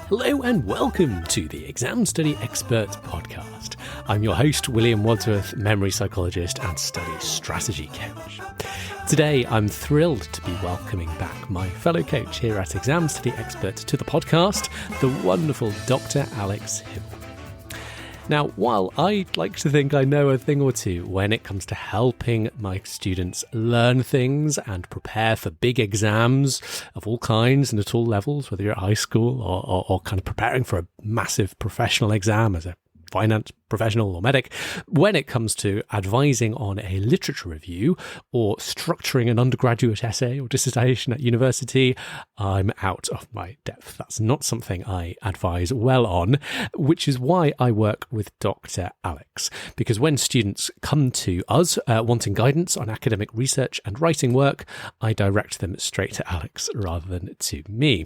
Hello and welcome to the Exam Study Experts podcast. I'm your host, William Wadsworth, memory psychologist and study strategy coach. Today, I'm thrilled to be welcoming back my fellow coach here at Exam Study Experts to the podcast, the wonderful Dr Alix Hibble. Now, while I'd like to think I know a thing or two when it comes to helping my students learn things and prepare for big exams of all kinds and at all levels, whether you're at high school or kind of preparing for a massive professional exam as a finance professional or medic, when it comes to advising on a literature review or structuring an undergraduate essay or dissertation at university, I'm out of my depth. That's not something I advise well on, which is why I work with Dr. Alix. Because when students come to us wanting guidance on academic research and writing work, I direct them straight to Alix rather than to me.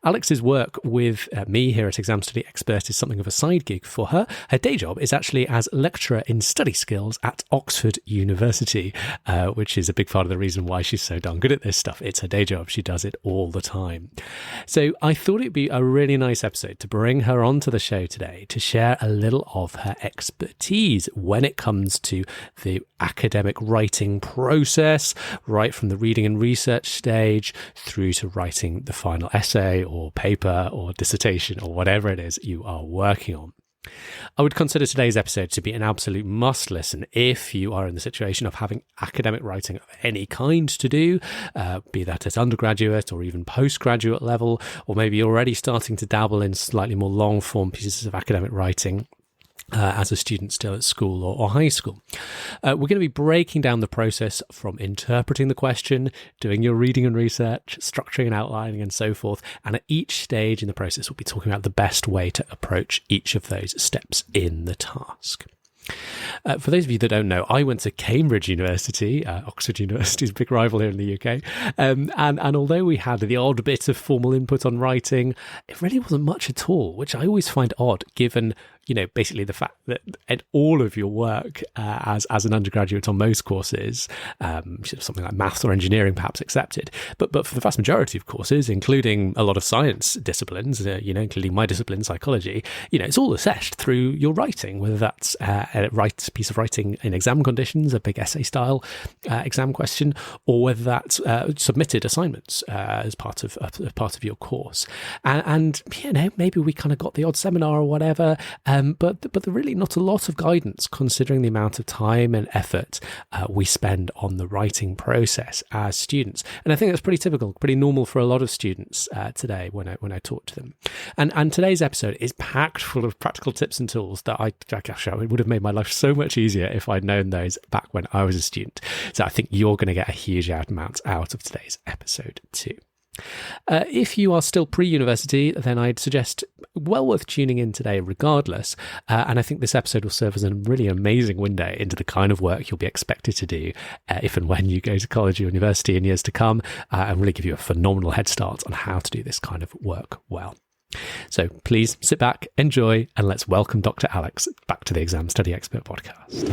Alix's work with me here at Exam Study Expert is something of a side gig for her. Her day job is actually as lecturer in study skills at Oxford University, which is a big part of the reason why she's so darn good at this stuff. It's her day job. She does it all the time. So I thought it'd be a really nice episode to bring her onto the show today to share a little of her expertise when it comes to the academic writing process, right from the reading and research stage through to writing the final essay or paper or dissertation or whatever it is you are working on. I would consider today's episode to be an absolute must listen if you are in the situation of having academic writing of any kind to do, be that at undergraduate or even postgraduate level, or maybe you're already starting to dabble in slightly more long form pieces of academic writing as a student still at school or high school. We're going to be breaking down the process from interpreting the question, doing your reading and research, structuring and outlining and so forth. And at each stage in the process, we'll be talking about the best way to approach each of those steps in the task. For those of you that don't know, I went to Cambridge University, Oxford University's big rival here in the UK, and although we had the odd bit of formal input on writing, it really wasn't much at all, which I always find odd given, basically the fact that at all of your work as an undergraduate on most courses, something like maths or engineering perhaps accepted, but for the vast majority of courses, including a lot of science disciplines, including my discipline, psychology, it's all assessed through your writing, whether that's a piece of writing in exam conditions, a big essay style exam question, or whether that's submitted assignments as part of your course. And maybe we kind of got the odd seminar or whatever, but there really not a lot of guidance considering the amount of time and effort we spend on the writing process as students. And I think that's pretty typical, pretty normal for a lot of students today when I talk to them. And today's episode is packed full of practical tips and tools that it would have made my life so much easier if I'd known those back when I was a student. So I think you're going to get a huge amount out of today's episode too. If you are still pre-university, then I'd suggest well worth tuning in today regardless. And I think this episode will serve as a really amazing window into the kind of work you'll be expected to do if and when you go to college or university in years to come, and really give you a phenomenal head start on how to do this kind of work well. So please sit back, enjoy, and let's welcome Dr. Alix back to the Exam Study Expert podcast.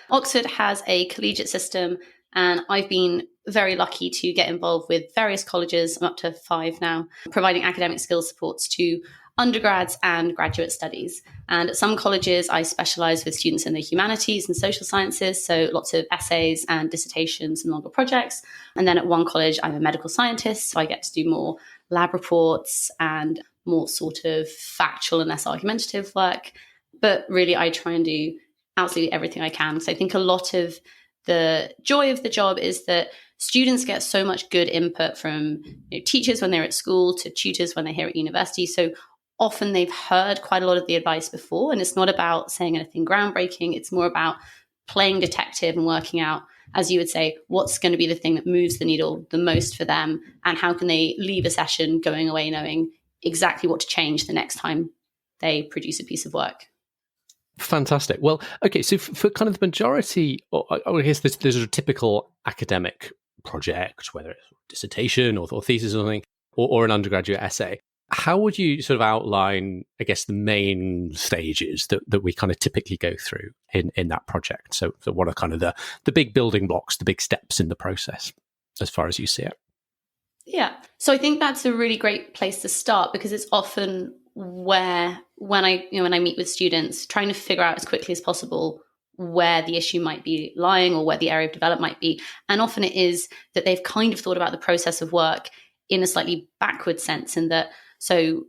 Oxford has a collegiate system, and I've been very lucky to get involved with various colleges, I'm up to 5 now, providing academic skills supports to undergrads and graduate studies. And at some colleges, I specialise with students in the humanities and social sciences, so lots of essays and dissertations and longer projects. And then at one college, I'm a medical scientist, so I get to do more lab reports and more sort of factual and less argumentative work. But really, I try and do absolutely everything I can. So I think a lot of the joy of the job is that students get so much good input from teachers when they're at school to tutors when they're here at university. So often they've heard quite a lot of the advice before, and it's not about saying anything groundbreaking. It's more about playing detective and working out, as you would say, what's going to be the thing that moves the needle the most for them, and how can they leave a session going away knowing exactly what to change the next time they produce a piece of work. Fantastic. Well, okay, so for kind of the majority, or I guess there's a typical academic project, whether it's a dissertation or thesis or something, or an undergraduate essay. How would you sort of outline, I guess, the main stages that we kind of typically go through in that project? So what are kind of the big building blocks, the big steps in the process, as far as you see it? Yeah. So I think that's a really great place to start, because it's often where when I meet with students, trying to figure out as quickly as possible where the issue might be lying or where the area of development might be. And often it is that they've kind of thought about the process of work in a slightly backward sense, in that, so,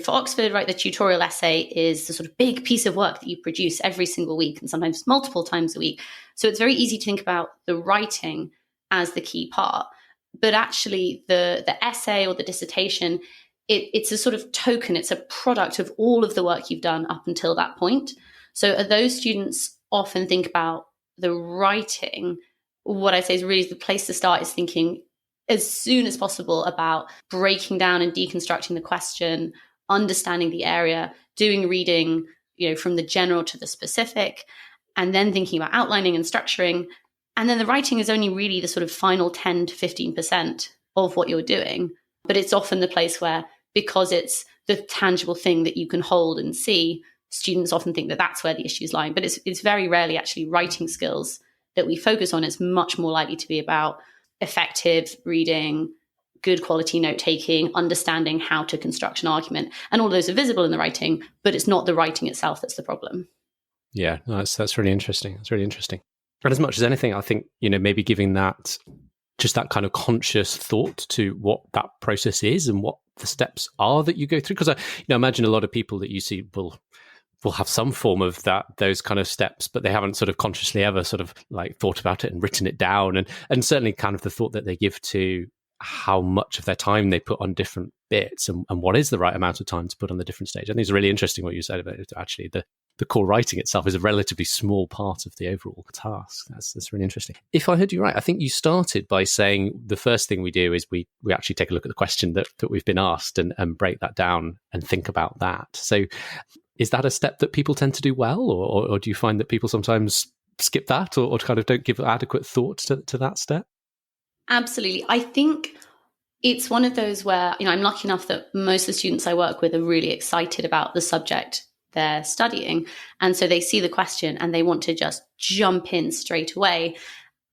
for Oxford, right, the tutorial essay is the sort of big piece of work that you produce every single week and sometimes multiple times a week. So it's very easy to think about the writing as the key part. But actually the essay or the dissertation, it's a sort of token, it's a product of all of the work you've done up until that point. So those students often think about the writing. What I say is really the place to start is thinking as soon as possible about breaking down and deconstructing the question, understanding the area, doing reading, from the general to the specific, and then thinking about outlining and structuring. And then the writing is only really the sort of final 10 to 15% of what you're doing. But it's often the place where, because it's the tangible thing that you can hold and see, students often think that that's where the issue is lying. But it's very rarely actually writing skills that we focus on. It's much more likely to be about effective reading, good quality note-taking, understanding how to construct an argument. And all those are visible in the writing, but it's not the writing itself that's the problem. Yeah, no, that's really interesting. It's really interesting. And as much as anything, I think, maybe giving that, just that kind of conscious thought to what that process is and what the steps are that you go through. Because I imagine a lot of people that you see will have some form of those kind of steps, but they haven't sort of consciously ever sort of like thought about it and written it down. And certainly kind of the thought that they give to how much of their time they put on different bits and what is the right amount of time to put on the different stage. I think it's really interesting what you said about it. Actually, the core writing itself is a relatively small part of the overall task. That's really interesting. If I heard you right, I think you started by saying the first thing we do is we actually take a look at the question that we've been asked and break that down and think about that. So is that a step that people tend to do well, or do you find that people sometimes skip that or kind of don't give adequate thought to that step? Absolutely. I think it's one of those where, I'm lucky enough that most of the students I work with are really excited about the subject they're studying. And so they see the question and they want to just jump in straight away.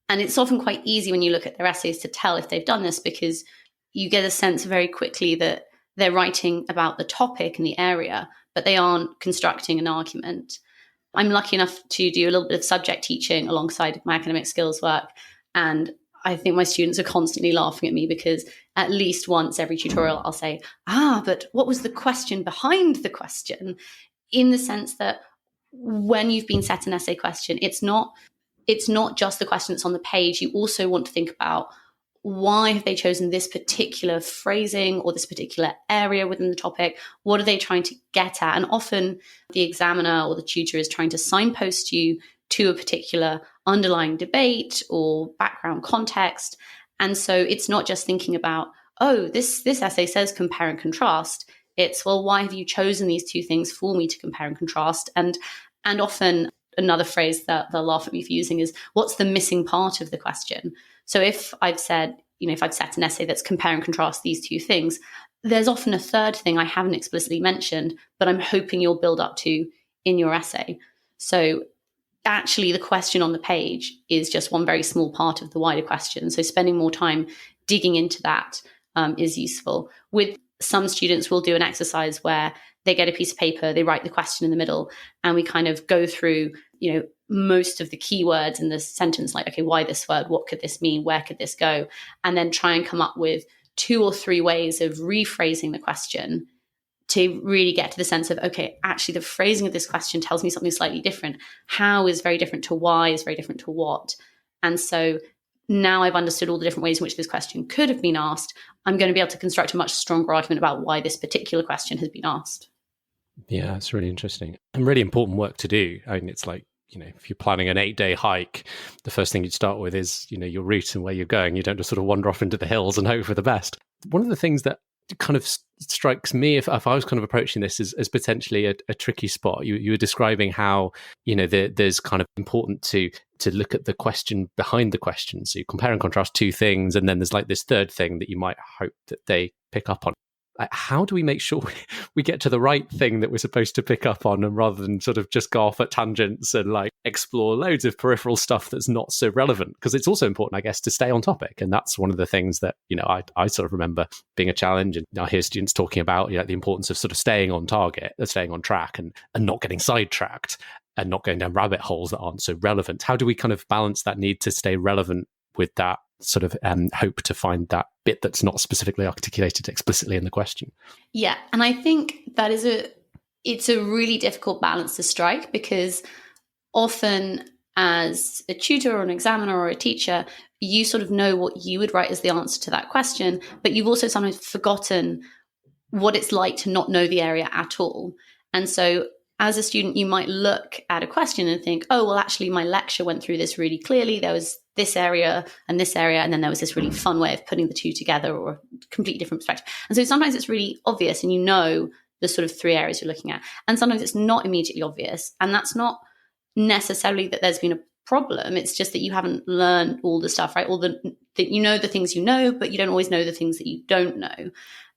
And it's often quite easy when you look at their essays to tell if they've done this, because you get a sense very quickly that they're writing about the topic and the area, but they aren't constructing an argument. I'm lucky enough to do a little bit of subject teaching alongside my academic skills work. And I think my students are constantly laughing at me, because at least once every tutorial I'll say, but what was the question behind the question? In the sense that when you've been set an essay question, it's not just the question that's on the page. You also want to think about, why have they chosen this particular phrasing or this particular area within the topic? What are they trying to get at? And often the examiner or the tutor is trying to signpost you to a particular underlying debate or background context. And so it's not just thinking about, this essay says compare and contrast. It's, well, why have you chosen these two things for me to compare and contrast? And often another phrase that they'll laugh at me for using is, what's the missing part of the question? So if I've said, if I've set an essay that's compare and contrast these two things, there's often a third thing I haven't explicitly mentioned, but I'm hoping you'll build up to in your essay. So actually the question on the page is just one very small part of the wider question. So spending more time digging into that is useful. With some students, we'll do an exercise where they get a piece of paper, they write the question in the middle, and we kind of go through, most of the keywords in the sentence, like, okay, why this word? What could this mean? Where could this go? And then try and come up with 2 or 3 ways of rephrasing the question to really get to the sense of, okay, actually the phrasing of this question tells me something slightly different. How is very different to why is very different to what. And so now I've understood all the different ways in which this question could have been asked, I'm going to be able to construct a much stronger argument about why this particular question has been asked. Yeah, it's really interesting and really important work to do. I mean, it's like, if you're planning an 8-day hike, the first thing you'd start with is, your route and where you're going. You don't just sort of wander off into the hills and hope for the best. One of the things that kind of strikes me, if I was kind of approaching this as potentially a tricky spot, you were describing how, there's kind of important to look at the question behind the question. So you compare and contrast 2 things, and then there's like this third thing that you might hope that they pick up on. how do we make sure we get to the right thing that we're supposed to pick up on, and rather than sort of just go off at tangents and like explore loads of peripheral stuff that's not so relevant? Because it's also important, I guess, to stay on topic. And that's one of the things that, I sort of remember being a challenge. And I hear students talking about, the importance of sort of staying on target, staying on track, and not getting sidetracked and not going down rabbit holes that aren't so relevant. How do we kind of balance that need to stay relevant with that sort of hope to find that bit that's not specifically articulated explicitly in the question? Yeah, and I think that it's a really difficult balance to strike, because often as a tutor or an examiner or a teacher, you sort of know what you would write as the answer to that question, but you've also sometimes forgotten what it's like to not know the area at all. And so as a student, you might look at a question and think, oh, well, actually, my lecture went through this really clearly. There was this area, and then there was this really fun way of putting the two together, or a completely different perspective. And so sometimes it's really obvious, and the sort of three areas you're looking at. And sometimes it's not immediately obvious. And that's not necessarily that there's been a problem. It's just that you haven't learned all the stuff, right? The things you know, but you don't always know the things that you don't know.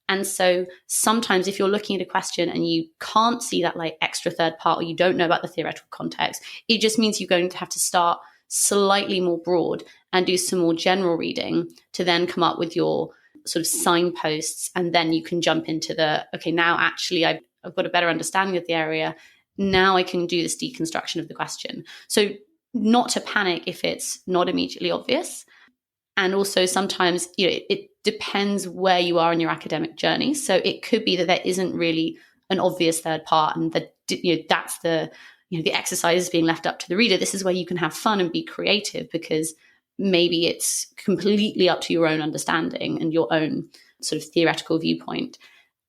And so sometimes if you're looking at a question and you can't see that like extra third part, or you don't know about the theoretical context, it just means you're going to have to start slightly more broad and do some more general reading to then come up with your sort of signposts. And then you can jump into okay, now actually I've got a better understanding of the area. Now I can do this deconstruction of the question. So not to panic if it's not immediately obvious. And also sometimes, it depends where you are in your academic journey. So it could be that there isn't really an obvious third part, and that, that's the exercise is being left up to the reader. This is where you can have fun and be creative, because maybe it's completely up to your own understanding and your own sort of theoretical viewpoint.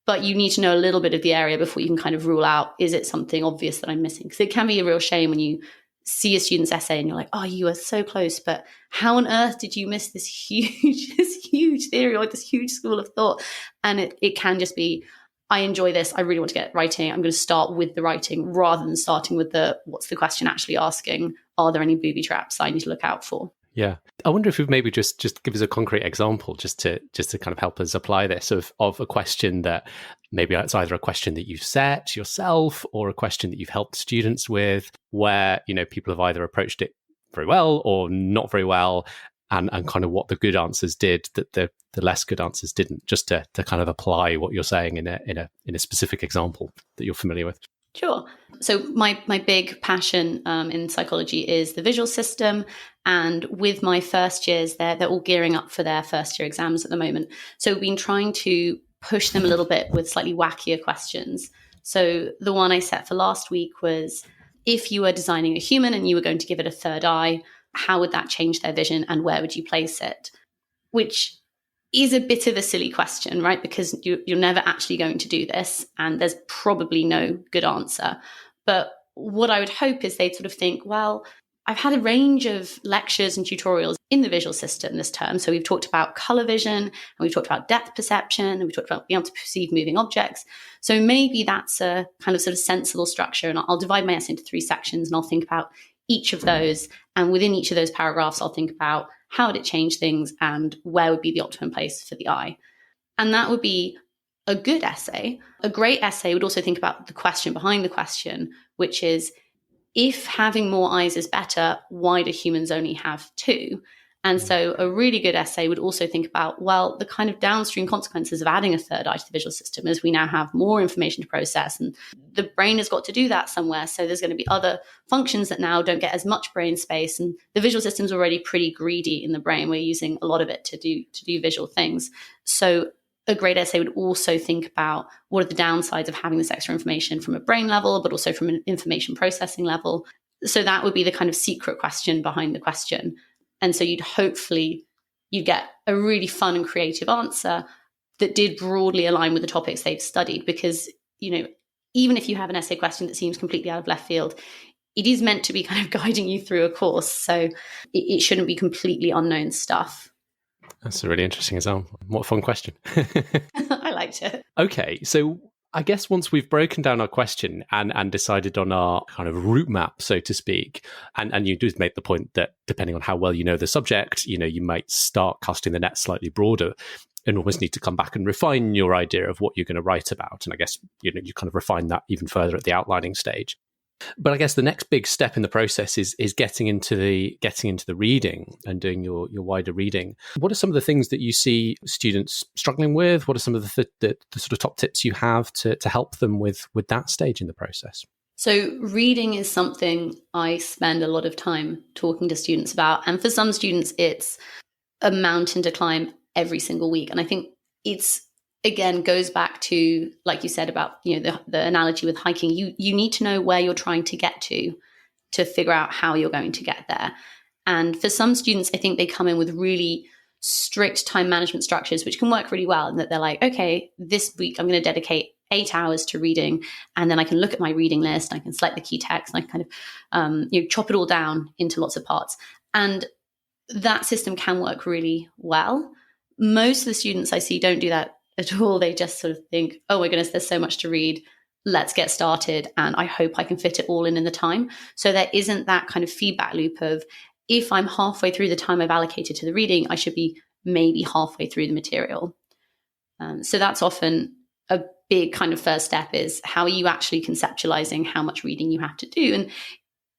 But you need to know a little bit of the area before you can kind of rule out, is it something obvious that I'm missing? Because it can be a real shame when you see a student's essay and you're like, oh, you were so close, but how on earth did you miss this huge theory, or this huge school of thought? And it can just be, I enjoy this, I really want to get writing, I'm going to start with the writing rather than starting with what's the question actually asking? Are there any booby traps I need to look out for? Yeah. I wonder if you'd maybe just give us a concrete example just to kind of help us apply this of a question that maybe it's either a question that you've set yourself or a question that you've helped students with, where, people have either approached it very well or not very well, and kind of what the good answers did that the less good answers didn't, just to kind of apply what you're saying in a specific example that you're familiar with. Sure. So my big passion in psychology is the visual system. And with my first years, they're all gearing up for their first year exams at the moment. So we've been trying to push them a little bit with slightly wackier questions. So the one I set for last week was, if you were designing a human and you were going to give it a third eye, how would that change their vision and where would you place it? Which is a bit of a silly question, right? Because you're never actually going to do this, and there's probably no good answer. But what I would hope is they'd sort of think, well, I've had a range of lectures and tutorials in the visual system this term. So we've talked about color vision, and we've talked about depth perception, and we've talked about being able to perceive moving objects. So maybe that's a kind of sort of sensible structure. And I'll divide my essay into 3 sections, and I'll think about each of those. And within each of those paragraphs, I'll think about how would it change things and where would be the optimum place for the eye. And that would be a good essay. A great essay would also think about the question behind the question, which is, if having more eyes is better, why do humans only have 2? And so a really good essay would also think about, well, the kind of downstream consequences of adding a third eye to the visual system is we now have more information to process, and the brain has got to do that somewhere. So there's going to be other functions that now don't get as much brain space, and the visual system's already pretty greedy in the brain. We're using a lot of it to do visual things. So a great essay would also think about what are the downsides of having this extra information from a brain level, but also from an information processing level. So that would be the kind of secret question behind the question. And so you'd get a really fun and creative answer that did broadly align with the topics they've studied. Because, even if you have an essay question that seems completely out of left field, it is meant to be kind of guiding you through a course. So it shouldn't be completely unknown stuff. That's a really interesting example. What a fun question. I liked it. Okay, so I guess once we've broken down our question and decided on our kind of route map, so to speak, and you do make the point that depending on how well you know the subject, you might start casting the net slightly broader. and almost need to come back and refine your idea of what you're going to write about. And I guess, you kind of refine that even further at the outlining stage. But I guess the next big step in the process is getting into the reading and doing your wider reading. What are some of the things that you see students struggling with? What are some of the sort of top tips you have to help them with that stage in the process? So reading is something I spend a lot of time talking to students about. And for some students, it's a mountain to climb every single week. And I think it's, again, goes back to, like you said about, the analogy with hiking. You need to know where you're trying to get to figure out how you're going to get there. And for some students, I think they come in with really strict time management structures, which can work really well. And that they're like, okay, this week I'm going to dedicate 8 hours to reading, and then I can look at my reading list, and I can select the key text, and I can kind of chop it all down into lots of parts. And that system can work really well. Most of the students I see don't do that at all. They just sort of think, oh my goodness, there's so much to read. Let's get started. And I hope I can fit it all in the time. So there isn't that kind of feedback loop of, if I'm halfway through the time I've allocated to the reading, I should be maybe halfway through the material. So that's often a big kind of first step, is how are you actually conceptualizing how much reading you have to do? And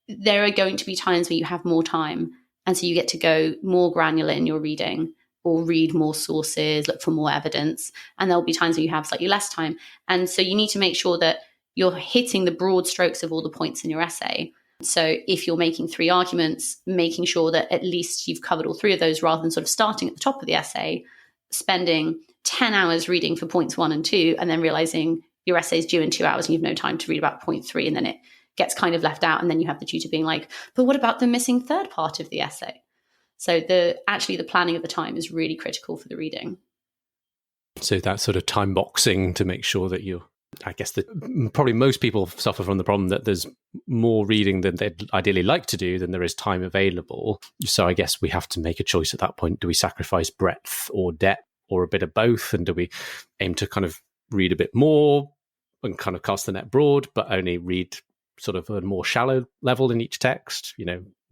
there are going to be times where you have more time. And so you get to go more granular in your reading, or read more sources, look for more evidence. And there'll be times where you have slightly less time. And so you need to make sure that you're hitting the broad strokes of all the points in your essay. So if you're making 3 arguments, making sure that at least you've covered all 3 of those, rather than sort of starting at the top of the essay, spending 10 hours reading for points 1 and 2, and then realizing your essay is due in 2 hours and you've no time to read about point 3, and then it gets kind of left out. And then you have the tutor being like, but what about the missing third part of the essay? So the planning of the time is really critical for the reading. So that sort of time boxing to make sure that I guess that probably most people suffer from the problem that there's more reading than they'd ideally like to do than there is time available. So I guess we have to make a choice at that point. Do we sacrifice breadth or depth, or a bit of both? And do we aim to kind of read a bit more and kind of cast the net broad, but only read sort of a more shallow level in each text,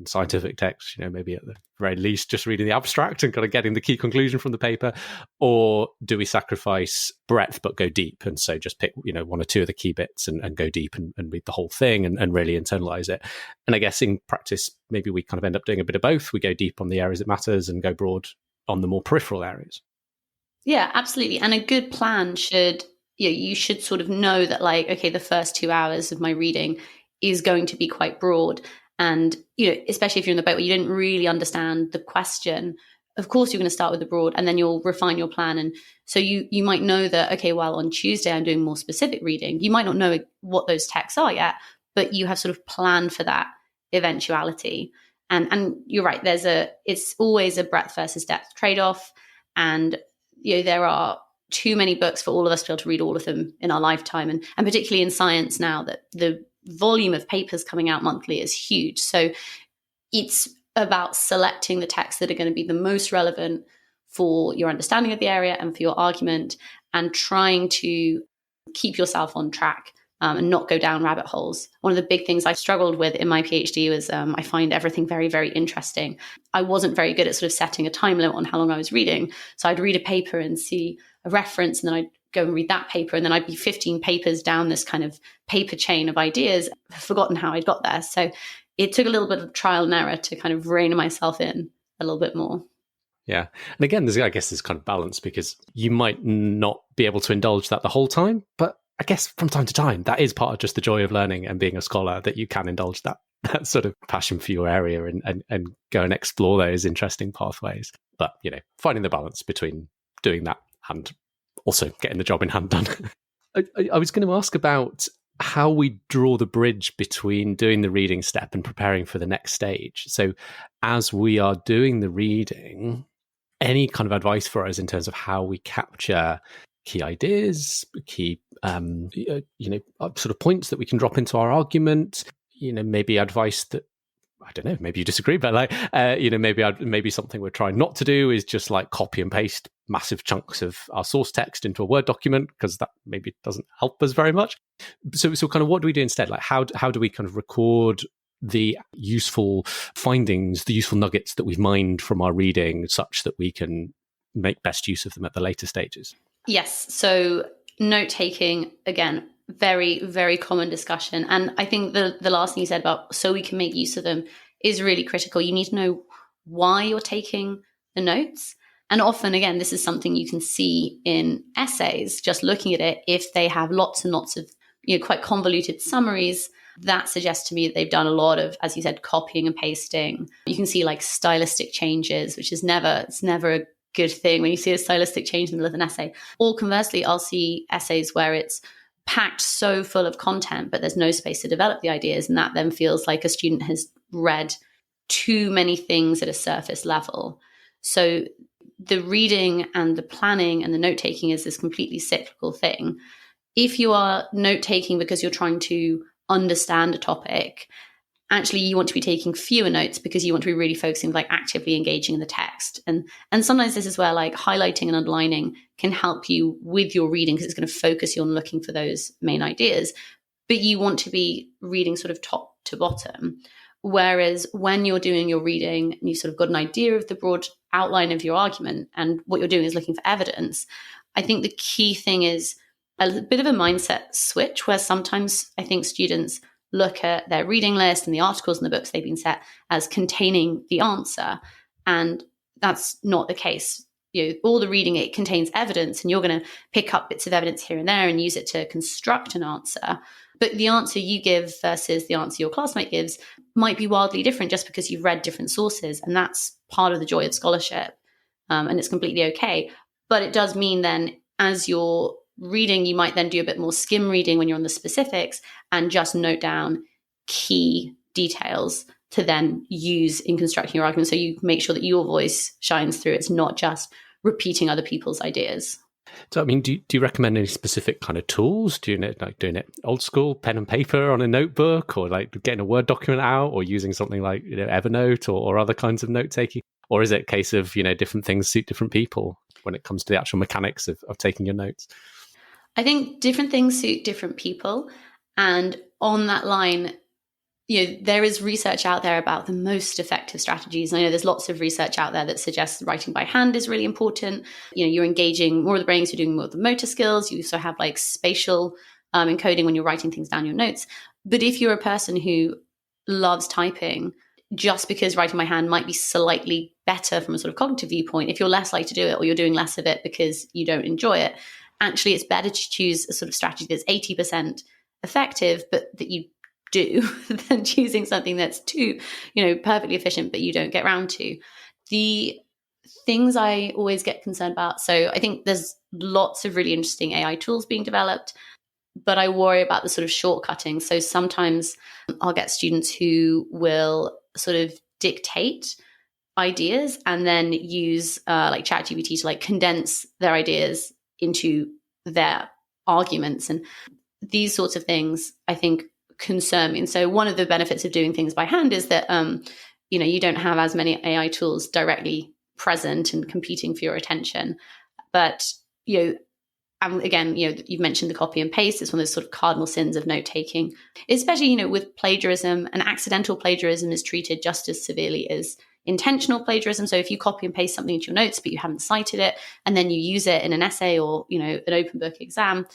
scientific text, maybe at the very least just reading the abstract and kind of getting the key conclusion from the paper? Or do we sacrifice breadth but go deep, and so just pick 1 or 2 of the key bits and go deep and read the whole thing and really internalize it? And I guess in practice, maybe we kind of end up doing a bit of both. We go deep on the areas that matters and go broad on the more peripheral areas. Yeah, absolutely. And a good plan should, you should sort of know that, like, okay, the first 2 hours of my reading is going to be quite broad. And, especially if you're in the boat where you didn't really understand the question, of course, you're going to start with the broad, and then you'll refine your plan. And so you might know that, okay, well, on Tuesday, I'm doing more specific reading. You might not know what those texts are yet, but you have sort of planned for that eventuality. And you're right, it's always a breadth versus depth trade-off. And, there are too many books for all of us to be able to read all of them in our lifetime. And particularly in science now, that the volume of papers coming out monthly is huge. So it's about selecting the texts that are going to be the most relevant for your understanding of the area and for your argument, and trying to keep yourself on track and not go down rabbit holes. One of the big things I struggled with in my PhD was I find everything very, very interesting. I wasn't very good at sort of setting a time limit on how long I was reading. So I'd read a paper and see a reference, and then I'd go and read that paper, and then I'd be 15 papers down this kind of paper chain of ideas, forgotten how I'd got there. So it took a little bit of trial and error to kind of rein myself in a little bit more. Yeah. And again, I guess there's kind of balance, because you might not be able to indulge that the whole time, but I guess from time to time, that is part of just the joy of learning and being a scholar, that you can indulge that sort of passion for your area and go and explore those interesting pathways. But, finding the balance between doing that and also getting the job in hand done. I was going to ask about how we draw the bridge between doing the reading step and preparing for the next stage. So as we are doing the reading, any kind of advice for us in terms of how we capture key ideas, key, sort of points that we can drop into our argument, maybe advice that, I don't know, maybe you disagree, but maybe something we're trying not to do is just like copy and paste massive chunks of our source text into a Word document, because that maybe doesn't help us very much. So kind of what do we do instead? Like how do we kind of record the useful findings, the useful nuggets that we've mined from our reading, such that we can make best use of them at the later stages? Yes. So note-taking, again, very, very common discussion. And I think the last thing you said about so we can make use of them is really critical. You need to know why you're taking the notes. And often, again, this is something you can see in essays, just looking at it. If they have lots and lots of, quite convoluted summaries, that suggests to me that they've done a lot of, as you said, copying and pasting. You can see like stylistic changes, which is never a good thing when you see a stylistic change in the middle of an essay. Or conversely, I'll see essays where it's packed so full of content, but there's no space to develop the ideas. And that then feels like a student has read too many things at a surface level. So the reading and the planning and the note-taking is this completely cyclical thing. If you are note-taking because you're trying to understand a topic, actually you want to be taking fewer notes because you want to be really focusing, like actively engaging in the text. And sometimes this is where like highlighting and underlining can help you with your reading because it's going to focus you on looking for those main ideas. But you want to be reading sort of top to bottom. Whereas when you're doing your reading and you've sort of got an idea of the broad outline of your argument and what you're doing is looking for evidence, I think the key thing is a bit of a mindset switch where sometimes I think students look at their reading list and the articles and the books they've been set as containing the answer. And that's not the case. All the reading, it contains evidence and you're going to pick up bits of evidence here and there and use it to construct an answer. But the answer you give versus the answer your classmate gives might be wildly different just because you've read different sources. And that's part of the joy of scholarship. And it's completely okay. But it does mean then as you're reading, you might then do a bit more skim reading when you're on the specifics and just note down key details to then use in constructing your argument. So you make sure that your voice shines through. It's not just repeating other people's ideas. So, I mean, do you recommend any specific kind of tools? Do you know, like doing it old school, pen and paper on a notebook, or like getting a Word document out, or using something like Evernote or other kinds of note taking? Or is it a case of different things suit different people when it comes to the actual mechanics of taking your notes? I think different things suit different people, and on that line, there is research out there about the most effective strategies. I know there's lots of research out there that suggests writing by hand is really important. You're engaging more of the brain, so you're doing more of the motor skills. You also have like spatial encoding when you're writing things down your notes. But if you're a person who loves typing, just because writing by hand might be slightly better from a sort of cognitive viewpoint, if you're less likely to do it or you're doing less of it because you don't enjoy it, actually it's better to choose a sort of strategy that's 80% effective, but that you do than choosing something that's too, perfectly efficient, but you don't get round to. The things I always get concerned about. So I think there's lots of really interesting AI tools being developed, but I worry about the sort of shortcutting. So sometimes I'll get students who will sort of dictate ideas and then use like ChatGPT to like condense their ideas into their arguments. And these sorts of things, I think, concern me. And so one of the benefits of doing things by hand is that, you don't have as many AI tools directly present and competing for your attention. But, again, you've mentioned the copy and paste. It's one of those sort of cardinal sins of note taking, especially, with plagiarism. And accidental plagiarism is treated just as severely as intentional plagiarism. So if you copy and paste something into your notes, but you haven't cited it, and then you use it in an essay or, an open book exam,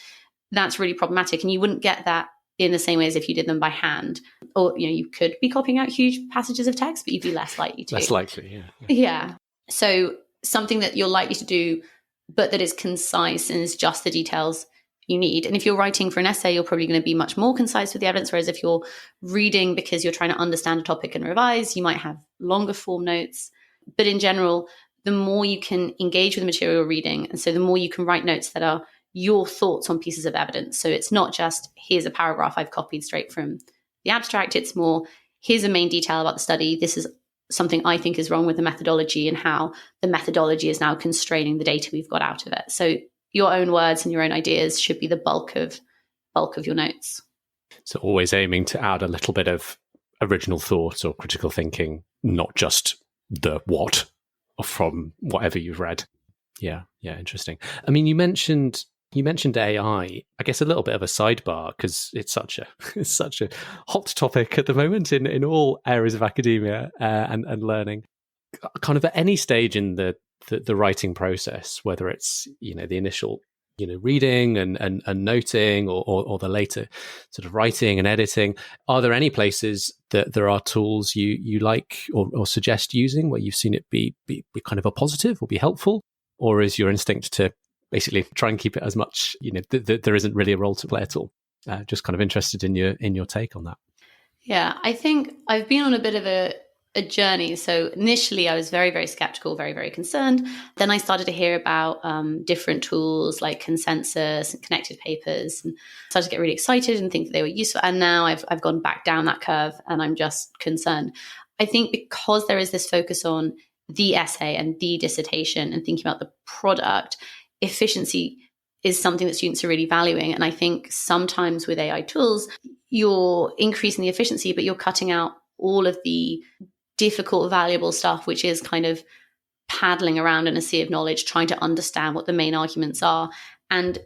that's really problematic. And you wouldn't get that in the same way as if you did them by hand. Or, you could be copying out huge passages of text, but you'd be less likely to. Less likely, yeah. Yeah. So something that you're likely to do, but that is concise and is just the details you need. And if you're writing for an essay, you're probably going to be much more concise with the evidence. Whereas if you're reading because you're trying to understand a topic and revise, you might have longer form notes. But in general, the more you can engage with the material you're reading, and so the more you can write notes that are your thoughts on pieces of evidence. So it's not just, here's a paragraph I've copied straight from the abstract. It's more, here's a main detail about the study. This is something I think is wrong with the methodology and how the methodology is now constraining the data we've got out of it. So your own words and your own ideas should be the bulk of your notes. So always aiming to add a little bit of original thought or critical thinking, not just the what from whatever you've read. Yeah, interesting. I mean, you mentioned AI. I guess a little bit of a sidebar because it's such a hot topic at the moment in all areas of academia and learning. Kind of at any stage in the the writing process, whether it's, the initial, reading and noting or the later sort of writing and editing. Are there any places that there are tools you like or suggest using where you've seen it be kind of a positive or be helpful? Or is your instinct to basically try and keep it as much, there isn't really a role to play at all? Just kind of interested in your take on that. Yeah, I think I've been on a bit of a journey. So initially I was very, very skeptical, very, very concerned. Then I started to hear about different tools like consensus and connected papers, and started to get really excited and think that they were useful. And now I've gone back down that curve and I'm just concerned. I think because there is this focus on the essay and the dissertation and thinking about the product, efficiency is something that students are really valuing. And I think sometimes with AI tools, you're increasing the efficiency, but you're cutting out all of the difficult, valuable stuff, which is kind of paddling around in a sea of knowledge, trying to understand what the main arguments are, and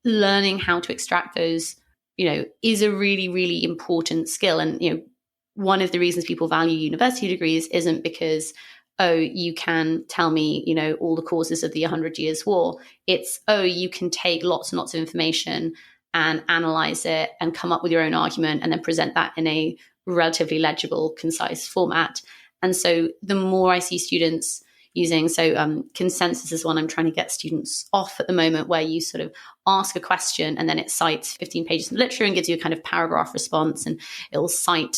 learning how to extract those, is a really, really important skill. And, one of the reasons people value university degrees isn't because, oh, you can tell me, all the causes of the 100 Years' War. It's, oh, you can take lots and lots of information and analyze it and come up with your own argument and then present that in a relatively legible, concise format. And so the more I see students using, consensus is one I'm trying to get students off at the moment, where you sort of ask a question and then it cites 15 pages of literature and gives you a kind of paragraph response, and it'll cite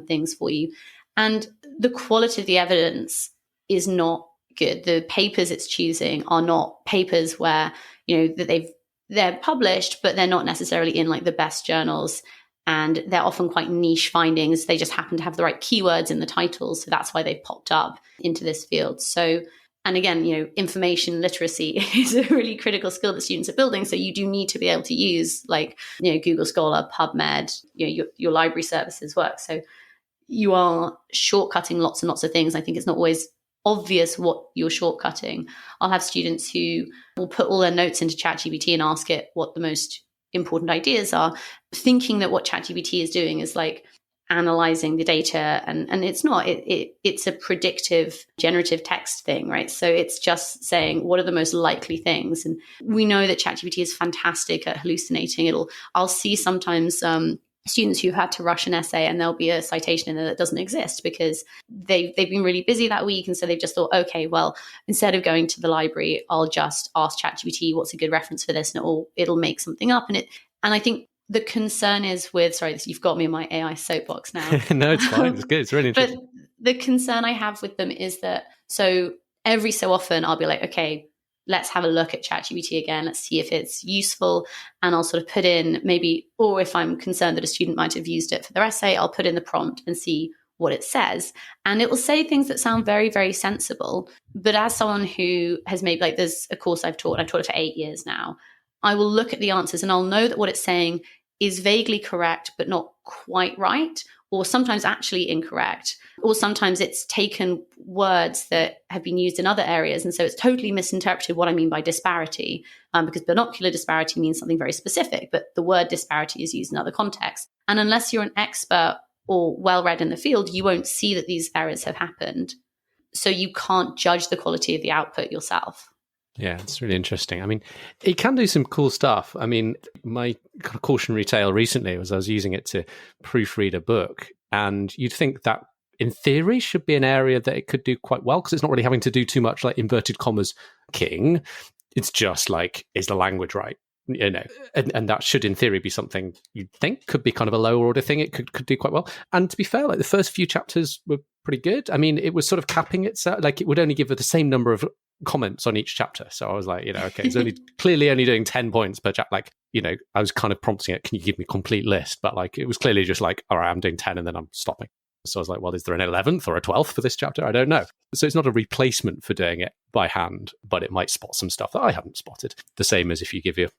things for you. And the quality of the evidence is not good. The papers it's choosing are not papers where, that they're published, but they're not necessarily in like the best journals. And they're often quite niche findings. They just happen to have the right keywords in the titles. So that's why they've popped up into this field. So, and again, information literacy is a really critical skill that students are building. So you do need to be able to use Google Scholar, PubMed, your library services work. So you are shortcutting lots and lots of things. I think it's not always obvious what you're shortcutting. I'll have students who will put all their notes into ChatGPT and ask it what the most important ideas are, thinking that what ChatGPT is doing is like analyzing the data, and it's not. It's a predictive generative text thing, right? So it's just saying what are the most likely things, and we know that ChatGPT is fantastic at hallucinating. I'll see sometimes students who had to rush an essay and there'll be a citation in there that doesn't exist because they've been really busy that week, and so they've just thought, okay, well, instead of going to the library, I'll just ask ChatGPT what's a good reference for this, and it'll make something up. And I think the concern is with, sorry, you've got me in my AI soapbox now. No, it's fine. It's good. It's really interesting. But the concern I have with them is that, so every so often I'll be like, okay, let's have a look at ChatGPT again. Let's see if it's useful. And I'll sort of put in maybe, or if I'm concerned that a student might have used it for their essay, I'll put in the prompt and see what it says. And it will say things that sound very, very sensible. But as someone who has maybe, like, there's a course I've taught it for 8 years now, I will look at the answers and I'll know that what it's saying is vaguely correct, but not quite right, or sometimes actually incorrect, or sometimes it's taken words that have been used in other areas. And so it's totally misinterpreted what I mean by disparity, because binocular disparity means something very specific, but the word disparity is used in other contexts. And unless you're an expert or well-read in the field, you won't see that these errors have happened. So you can't judge the quality of the output yourself. Yeah, it's really interesting. I mean, it can do some cool stuff. I mean, my kind of cautionary tale recently was I was using it to proofread a book, and you'd think that in theory should be an area that it could do quite well, because it's not really having to do too much like inverted commas king. It's just like, is the language right? And that should in theory be something you'd think could be kind of a lower order thing. It could do quite well. And to be fair, like the first few chapters were pretty good. I mean, it was sort of capping itself, like it would only give it the same number of comments on each chapter. So I was like, okay, it's only clearly only doing 10 points per chapter. Like, I was kind of prompting it, can you give me a complete list? But like, it was clearly just like, all right, I'm doing 10 and then I'm stopping. So I was like, well, is there an 11th or a 12th for this chapter? I don't know. So it's not a replacement for doing it by hand, but it might spot some stuff that I hadn't spotted. The same as if you give your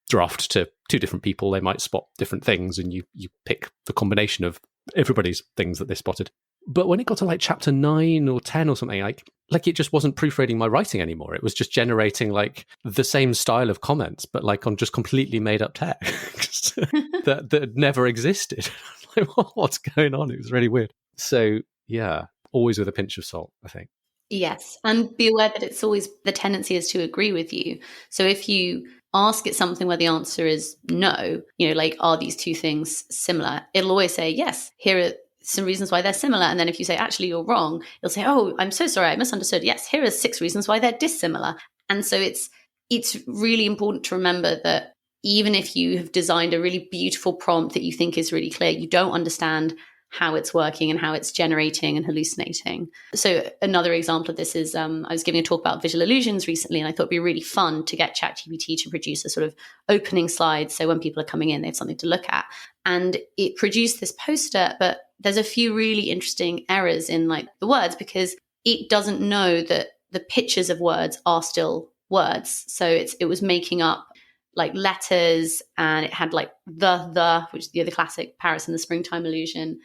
draft to two different people, they might spot different things, and you pick the combination of everybody's things that they spotted. But when it got to like chapter 9 or 10 or something, like it just wasn't proofreading my writing anymore. It was just generating like the same style of comments, but like on just completely made up text that never existed. Like, what's going on? It was really weird. So yeah, always with a pinch of salt, I think. Yes. And be aware that it's always the tendency is to agree with you. So if you ask it something where the answer is no, like, are these two things similar? It'll always say, yes, here are some reasons why they're similar. And then if you say, actually, you're wrong, it'll say, oh, I'm so sorry, I misunderstood. Yes, here are 6 reasons why they're dissimilar. And so it's really important to remember that even if you have designed a really beautiful prompt that you think is really clear, you don't understand how it's working and how it's generating and hallucinating. So another example of this is I was giving a talk about visual illusions recently, and I thought it'd be really fun to get ChatGPT to produce a sort of opening slide. So when people are coming in, they have something to look at. And it produced this poster, but there's a few really interesting errors in like the words because it doesn't know that the pictures of words are still words. So it was making up like letters, and it had like the, which is the classic Paris in the Springtime illusion.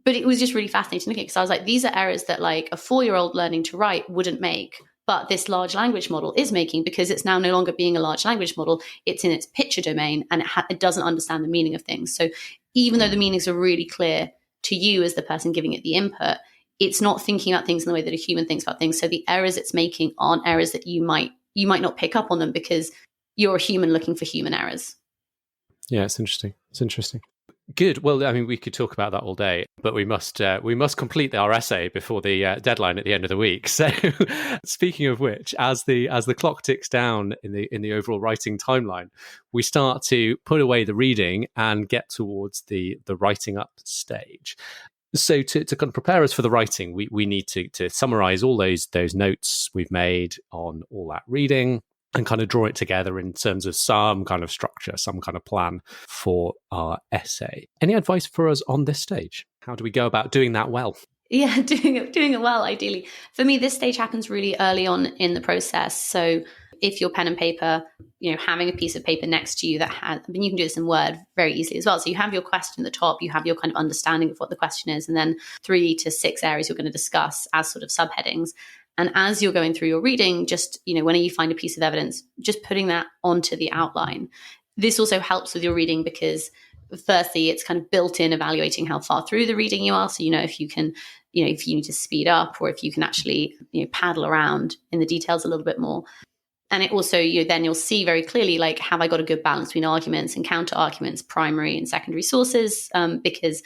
But it was just really fascinating looking because I was like, these are errors that like a 4-year-old learning to write wouldn't make, but this large language model is making because it's now no longer being a large language model. It's in its picture domain, and it doesn't understand the meaning of things. So even though the meanings are really clear to you as the person giving it the input, it's not thinking about things in the way that a human thinks about things. So the errors it's making aren't errors that you might not pick up on them because you're a human looking for human errors. Yeah, it's interesting. Good. Well, I mean, we could talk about that all day, but we must complete our essay before the deadline at the end of the week. So, speaking of which, as the clock ticks down in the overall writing timeline, we start to put away the reading and get towards the writing up stage. So, to kind of prepare us for the writing, we need to summarize all those notes we've made on all that reading, and kind of draw it together in terms of some kind of structure, some kind of plan for our essay. Any advice for us on this stage? How do we go about doing that well? Yeah, doing it well, ideally. For me, this stage happens really early on in the process. So if your pen and paper, having a piece of paper next to you that has, you can do this in Word very easily as well. So you have your question at the top, you have your kind of understanding of what the question is, and then 3 to 6 areas you're going to discuss as sort of subheadings. And as you're going through your reading, just, whenever you find a piece of evidence, just putting that onto the outline. This also helps with your reading because firstly, it's kind of built in evaluating how far through the reading you are. So, if you can, if you need to speed up or if you can actually, paddle around in the details a little bit more. And it also, you'll see very clearly, like, have I got a good balance between arguments and counter arguments, primary and secondary sources, because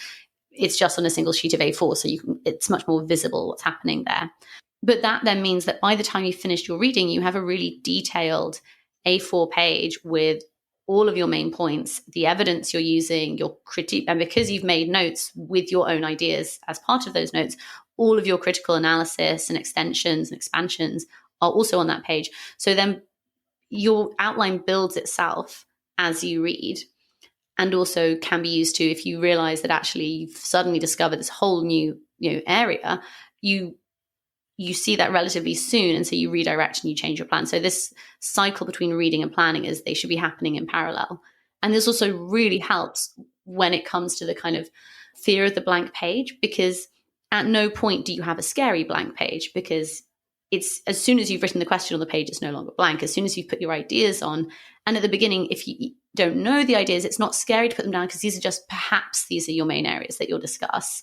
it's just on a single sheet of A4. So it's much more visible what's happening there. But that then means that by the time you've finished your reading, you have a really detailed A4 page with all of your main points, the evidence you're using, your critique, and because you've made notes with your own ideas as part of those notes, all of your critical analysis and extensions and expansions are also on that page. So then your outline builds itself as you read, and also can be used to, if you realize that actually you've suddenly discovered this whole new area, you see that relatively soon, and so you redirect and you change your plan. So this cycle between reading and planning they should be happening in parallel. And this also really helps when it comes to the kind of fear of the blank page, because at no point do you have a scary blank page, because it's as soon as you've written the question on the page, it's no longer blank. As soon as you've put your ideas on, and at the beginning, if you don't know the ideas, it's not scary to put them down because these are your main areas that you'll discuss.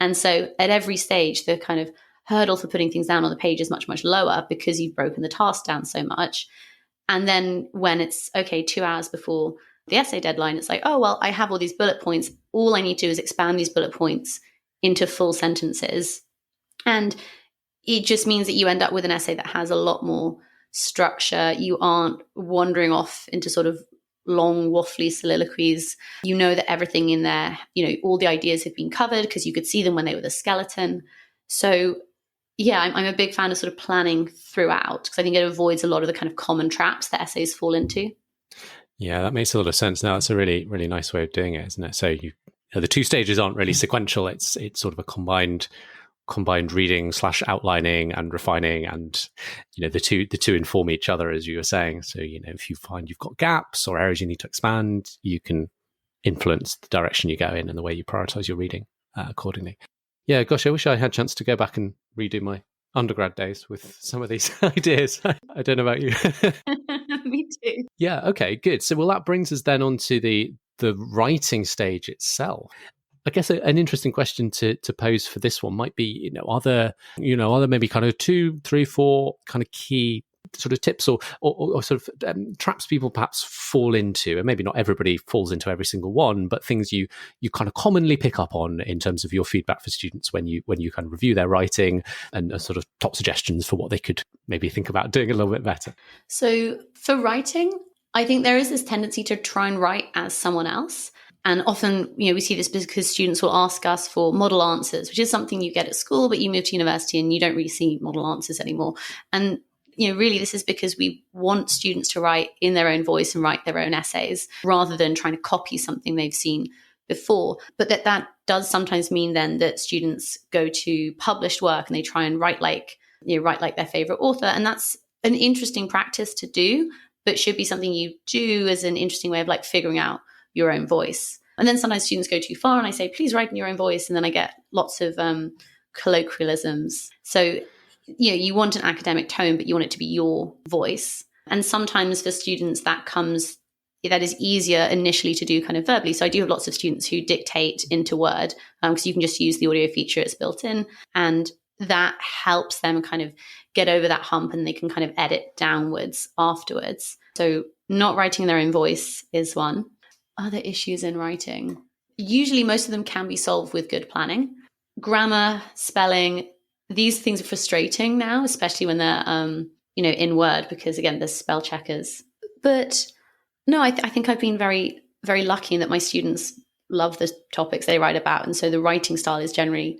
And so at every stage, the kind of hurdle for putting things down on the page is much, much lower because you've broken the task down so much. And then when it's 2 hours before the essay deadline, it's like, oh, well, I have all these bullet points. All I need to do is expand these bullet points into full sentences. And it just means that you end up with an essay that has a lot more structure. You aren't wandering off into sort of long, waffly soliloquies. You know that everything in there, all the ideas have been covered because you could see them when they were the skeleton. So yeah, I'm a big fan of sort of planning throughout because I think it avoids a lot of the kind of common traps that essays fall into. Yeah, that makes a lot of sense. Now, that's a really, really nice way of doing it, isn't it? So the 2 stages aren't really sequential. It's sort of a combined reading / outlining and refining, and the two inform each other, as you were saying. So if you find you've got gaps or areas you need to expand, you can influence the direction you go in and the way you prioritize your reading accordingly. Yeah, gosh, I wish I had a chance to go back and redo my undergrad days with some of these ideas. I don't know about you. Me too. Yeah, okay, good. So, that brings us then on to the writing stage itself. I guess an interesting question to pose for this one might be, are there maybe kind of 2, 3, 4 kind of key sort of tips or sort of traps people perhaps fall into, and maybe not everybody falls into every single one, but things you kind of commonly pick up on in terms of your feedback for students when you kind of review their writing, and sort of top suggestions for what they could maybe think about doing a little bit better. So for writing, I think there is this tendency to try and write as someone else. And often, we see this because students will ask us for model answers, which is something you get at school, but you move to university and you don't really see model answers anymore. And really, this is because we want students to write in their own voice and write their own essays rather than trying to copy something they've seen before. But that does sometimes mean then that students go to published work and they try and write like their favorite author. And that's an interesting practice to do, but should be something you do as an interesting way of like figuring out your own voice. And then sometimes students go too far and I say, please write in your own voice. And then I get lots of colloquialisms. So you want an academic tone, but you want it to be your voice. And sometimes for students that is easier initially to do kind of verbally. So I do have lots of students who dictate into Word because you can just use the audio feature, it's built in. And that helps them kind of get over that hump and they can kind of edit downwards afterwards. So not writing their own voice is one. Other issues in writing. Usually most of them can be solved with good planning. Grammar, spelling, these things are frustrating now, especially when they're, in Word, because again, there's spell checkers. But no, I think I've been very, very lucky in that my students love the topics they write about. And so the writing style is generally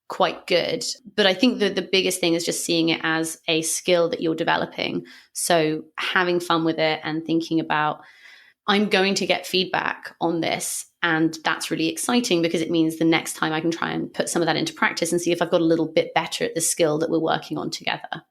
quite good. But I think that the biggest thing is just seeing it as a skill that you're developing. So having fun with it and thinking about, I'm going to get feedback on this. And that's really exciting because it means the next time I can try and put some of that into practice and see if I've got a little bit better at the skill that we're working on together.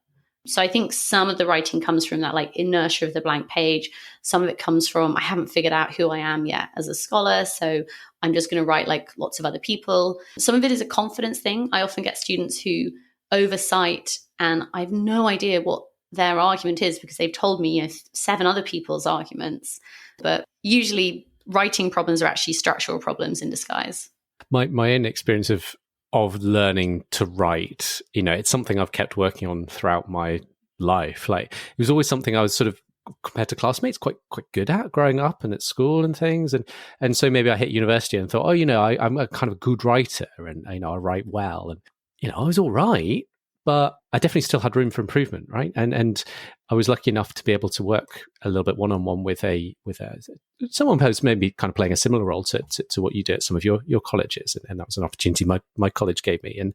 So I think some of the writing comes from that like inertia of the blank page. Some of it comes from, I haven't figured out who I am yet as a scholar. So I'm just going to write like lots of other people. Some of it is a confidence thing. I often get students who oversight and I have no idea what their argument is because they've told me 7 other people's arguments. But usually writing problems are actually structural problems in disguise. My own experience of learning to write, it's something I've kept working on throughout my life. Like it was always something I was sort of, compared to classmates, quite good at growing up and at school and things. And so maybe I hit university and thought, I'm a kind of a good writer and I write well. And I was all right, but I definitely still had room for improvement, right? And I was lucky enough to be able to work a little bit one-on-one with someone who's maybe kind of playing a similar role to what you do at some of your colleges, and that was an opportunity my college gave me. And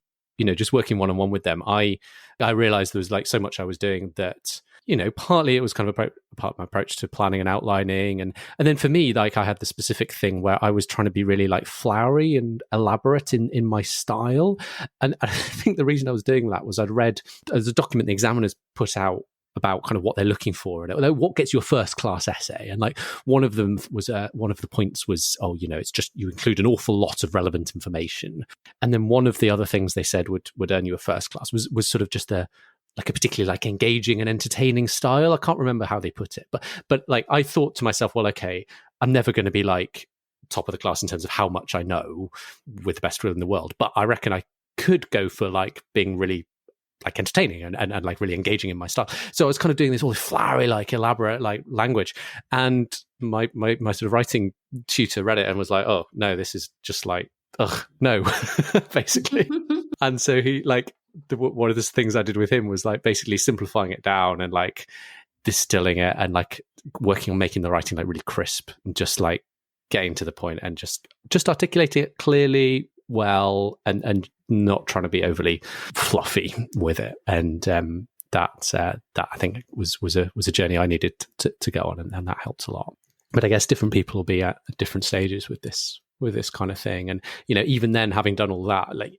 just working one-on-one with them, I realized there was like so much I was doing that partly it was kind of a part of my approach to planning and outlining, and then for me, like I had the specific thing where I was trying to be really like flowery and elaborate in my style, and I think the reason I was doing that was I'd read as a document the examiners put out about kind of what they're looking for and what gets your first class essay, and like one of them was one of the points was it's just you include an awful lot of relevant information, and then one of the other things they said would earn you a first class was sort of just a particularly like engaging and entertaining style. I can't remember how they put it, but like I thought to myself, well, okay, I'm never going to be like top of the class in terms of how much I know with the best will in the world, but I reckon I could go for like being really like entertaining and like really engaging in my style. So I was kind of doing this all flowery, like elaborate, like language. And my sort of writing tutor read it and was like, oh no, this is just like, ugh, no, basically. And so he like, one of the things I did with him was like basically simplifying it down and like distilling it and like working on making the writing like really crisp and just like getting to the point and just articulating it clearly, well, and not trying to be overly fluffy with it. And that I think was a journey I needed to go on, and that helped a lot. But I guess different people will be at different stages with this kind of thing. And even then, having done all that, like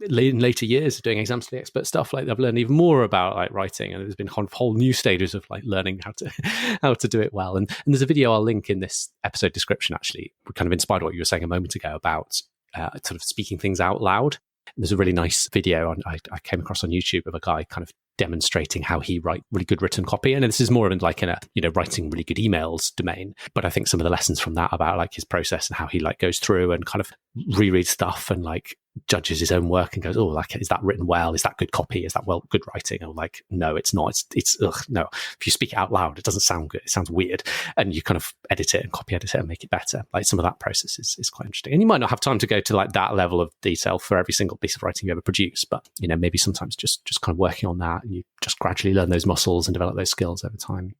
in later years doing exam study expert stuff, like I've learned even more about like writing, and there's been whole new stages of like learning how to do it well. And there's a video I'll link in this episode description, actually, kind of inspired what you were saying a moment ago about sort of speaking things out loud. There's a really nice video I came across on YouTube of a guy kind of demonstrating how he write really good written copy. And this is more in like in a, writing really good emails domain. But I think some of the lessons from that about like his process and how he like goes through and kind of rereads stuff and like judges his own work and goes, oh, like, is that written well? Is that good copy? Is that good writing? Or like, no, it's not. It's no. If you speak it out loud, it doesn't sound good. It sounds weird. And you kind of edit it and copy edit it and make it better. Like some of that process is quite interesting. And you might not have time to go to like that level of detail for every single piece of writing you ever produce, but maybe sometimes just kind of working on that, and you just gradually learn those muscles and develop those skills over time.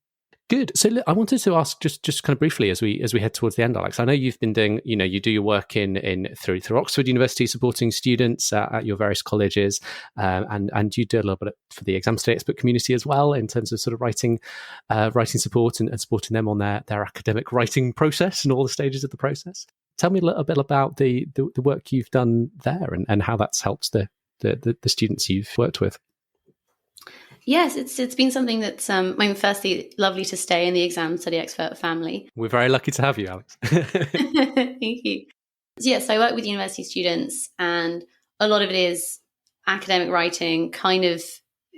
Good. So I wanted to ask just kind of briefly as we head towards the end, Alex. I know you've been doing, you do your work through Oxford University, supporting students at your various colleges, and you do a little bit for the Exam Study Expert community as well in terms of sort of writing support and supporting them on their academic writing process and all the stages of the process. Tell me a little bit about the work you've done there and how that's helped the students you've worked with. Yes, it's been something that's, firstly, lovely to stay in the Exam Study Expert family. We're very lucky to have you, Alex. Thank you. So yes, I work with university students, and a lot of it is academic writing, kind of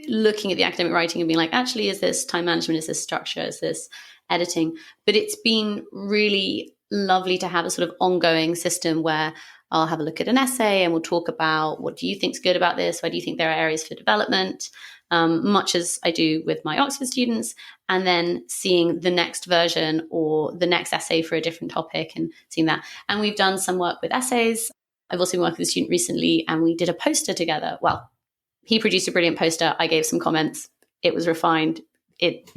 looking at the academic writing and being like, actually, is this time management? Is this structure? Is this editing? But it's been really lovely to have a sort of ongoing system where I'll have a look at an essay and we'll talk about, what do you think's good about this? Where do you think there are areas for development? Much as I do with my Oxford students, and then seeing the next version or the next essay for a different topic and seeing that. And we've done some work with essays. I've also been working with a student recently, and we did a poster together. Well, he produced a brilliant poster. I gave some comments. It was refined. It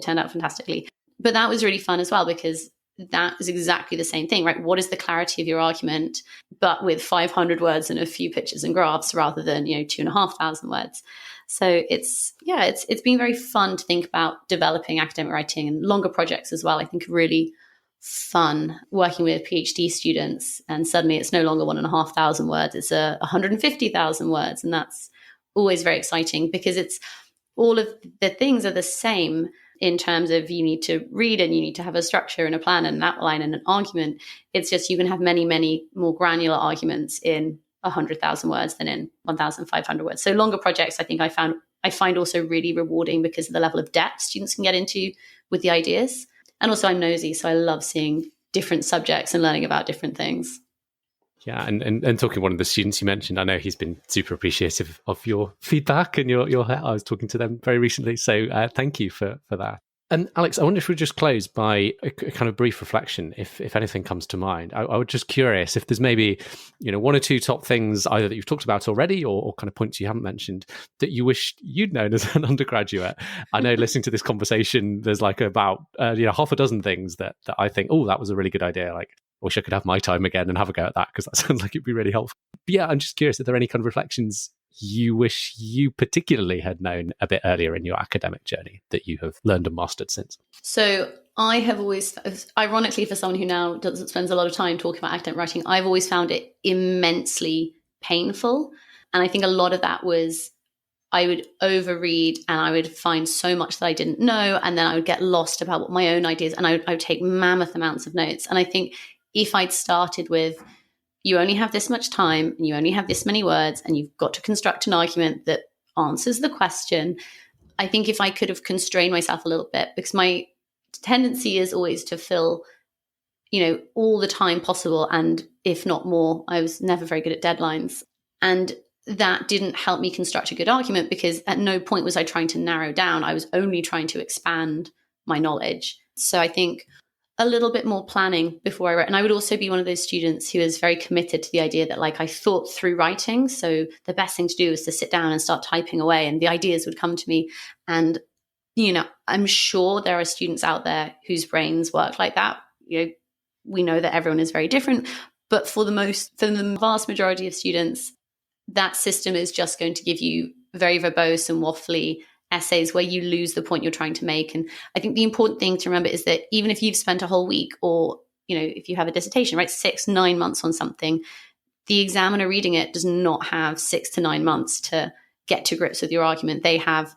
turned out fantastically. But that was really fun as well, because that is exactly the same thing, right? What is the clarity of your argument, but with 500 words and a few pictures and graphs rather than 2,500 words. So it's been very fun to think about developing academic writing, and longer projects as well. I think really fun working with PhD students, and suddenly it's no longer 1,500 words, it's 150,000 words. And that's always very exciting, because it's all of the things are the same in terms of you need to read and you need to have a structure and a plan and an outline and an argument. It's just you can have many, many more granular arguments in 100,000 words than in 1,500 words. So longer projects, I think I find also really rewarding because of the level of depth students can get into with the ideas. And also I'm nosy, so I love seeing different subjects and learning about different things. Yeah, and talking to one of the students you mentioned, I know he's been super appreciative of your feedback and your I was talking to them very recently. So thank you for that. And Alex, I wonder if we just close by a kind of brief reflection, if anything comes to mind. I was just curious if there's maybe, one or two top things either that you've talked about already or kind of points you haven't mentioned that you wish you'd known as an undergraduate. I know listening to this conversation, there's like about half a dozen things that I think, oh, that was a really good idea. Like, I wish I could have my time again and have a go at that, because that sounds like it'd be really helpful. But yeah, I'm just curious, are there any kind of reflections you wish you particularly had known a bit earlier in your academic journey that you have learned and mastered since? So I have always, ironically, for someone who now spends a lot of time talking about academic writing, I've always found it immensely painful. And I think a lot of that was I would overread and I would find so much that I didn't know. And then I would get lost about what my own ideas, and I would take mammoth amounts of notes. And I think if I'd started with, you only have this much time and you only have this many words and you've got to construct an argument that answers the question. I think if I could have constrained myself a little bit, because my tendency is always to fill, all the time possible. And if not more, I was never very good at deadlines. And that didn't help me construct a good argument, because at no point was I trying to narrow down. I was only trying to expand my knowledge. So I think a little bit more planning before I write. And I would also be one of those students who is very committed to the idea that I thought through writing. So the best thing to do is to sit down and start typing away, and the ideas would come to me. And, I'm sure there are students out there whose brains work like that. We know that everyone is very different, but for the vast majority of students, that system is just going to give you very verbose and waffly essays where you lose the point you're trying to make. And I think the important thing to remember is that even if you've spent a whole week, or if you have a dissertation, right, 6-9 months on something, the examiner reading it does not have 6 to 9 months to get to grips with your argument. They have,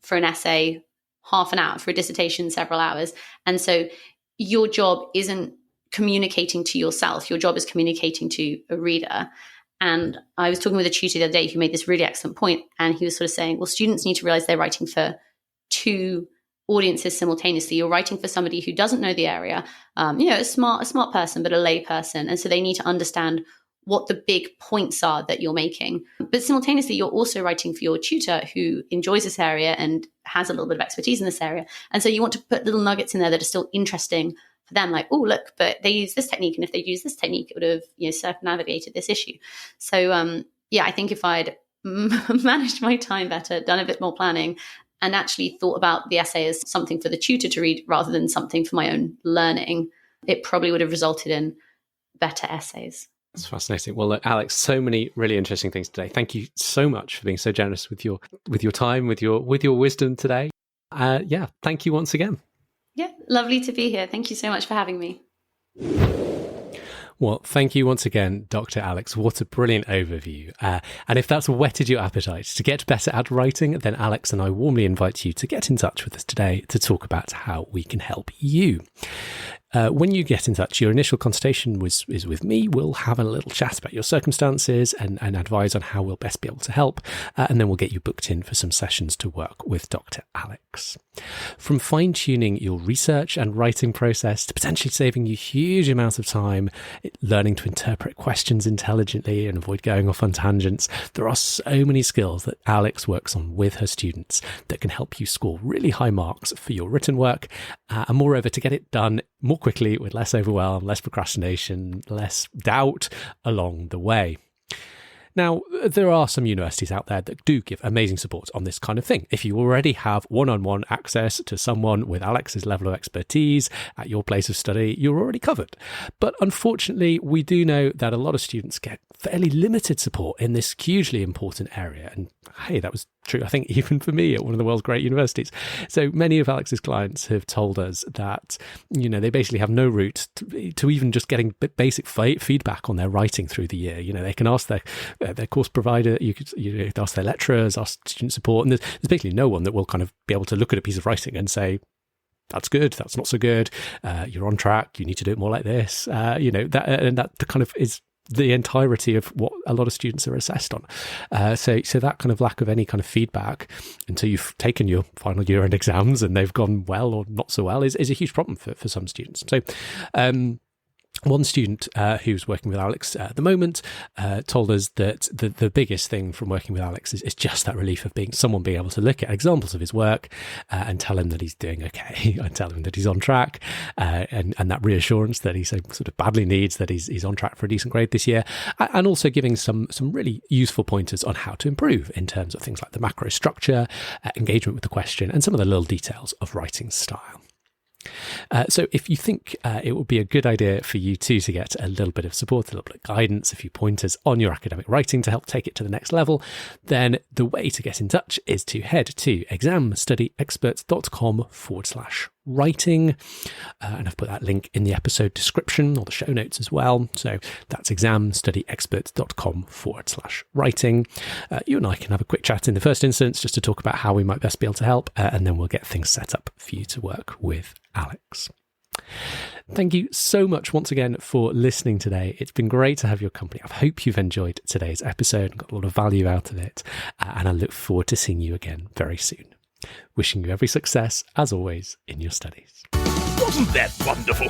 for an essay, half an hour, for a dissertation, several hours. And so your job isn't communicating to yourself. Your job is communicating to a reader. And I was talking with a tutor the other day who made this really excellent point. And he was sort of saying, well, students need to realize they're writing for two audiences simultaneously. You're writing for somebody who doesn't know the area, a smart person, but a lay person. And so they need to understand what the big points are that you're making. But simultaneously, you're also writing for your tutor who enjoys this area and has a little bit of expertise in this area. And so you want to put little nuggets in there that are still interesting for them, like, oh, look, but they use this technique. And if they'd used this technique, it would have, circumnavigated this issue. So, I think if I'd managed my time better, done a bit more planning, and actually thought about the essay as something for the tutor to read rather than something for my own learning, it probably would have resulted in better essays. That's fascinating. Well, look, Alix, so many really interesting things today. Thank you so much for being so generous with your time, with your wisdom today. Thank you once again. Yeah, lovely to be here. Thank you so much for having me. Well, thank you once again, Dr. Alix. What a brilliant overview. And if that's whetted your appetite to get better at writing, then Alix and I warmly invite you to get in touch with us today to talk about how we can help you. When you get in touch, your initial consultation is with me. We'll have a little chat about your circumstances and advise on how we'll best be able to help. And then we'll get you booked in for some sessions to work with Dr. Alix. From fine-tuning your research and writing process to potentially saving you huge amounts of time, learning to interpret questions intelligently and avoid going off on tangents, there are so many skills that Alix works on with her students that can help you score really high marks for your written work. And moreover, to get it done more quickly, with less overwhelm, less procrastination, less doubt along the way. Now, there are some universities out there that do give amazing support on this kind of thing. If you already have one-on-one access to someone with Alix's level of expertise at your place of study, you're already covered. But unfortunately, we do know that a lot of students get fairly limited support in this hugely important area. And hey, that was true, I think, even for me at one of the world's great universities. So many of Alix's clients have told us that, they basically have no route to even just getting basic feedback on their writing through the year. They can ask their course provider, you could ask their lecturers, ask student support, and there's basically no one that will kind of be able to look at a piece of writing and say, that's good, that's not so good, you're on track, you need to do it more like this, that kind of is the entirety of what a lot of students are assessed on. So that kind of lack of any kind of feedback until you've taken your final year end exams and they've gone well or not so well is a huge problem for some students. So one student who's working with Alix at the moment told us that the biggest thing from working with Alix is just that relief of someone being able to look at examples of his work and tell him that he's doing okay, and tell him that he's on track, and that reassurance that he so sort of badly needs, that he's on track for a decent grade this year, and also giving some really useful pointers on how to improve in terms of things like the macro structure, engagement with the question, and some of the little details of writing style. So if you think it would be a good idea for you too to get a little bit of support, a little bit of guidance, a few pointers on your academic writing to help take it to the next level, then the way to get in touch is to head to examstudyexperts.com/writing. And I've put that link in the episode description or the show notes as well. So that's examstudyexperts.com/writing. You and I can have a quick chat in the first instance just to talk about how we might best be able to help, and then we'll get things set up for you to work with Alix. Thank you so much once again for listening today. It's been great to have your company. I hope you've enjoyed today's episode and got a lot of value out of it. And I look forward to seeing you again very soon. Wishing you every success, as always, in your studies. Wasn't that wonderful?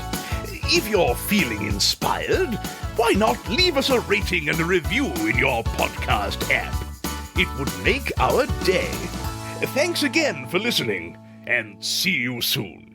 If you're feeling inspired, why not leave us a rating and a review in your podcast app? It would make our day. Thanks again for listening, and see you soon.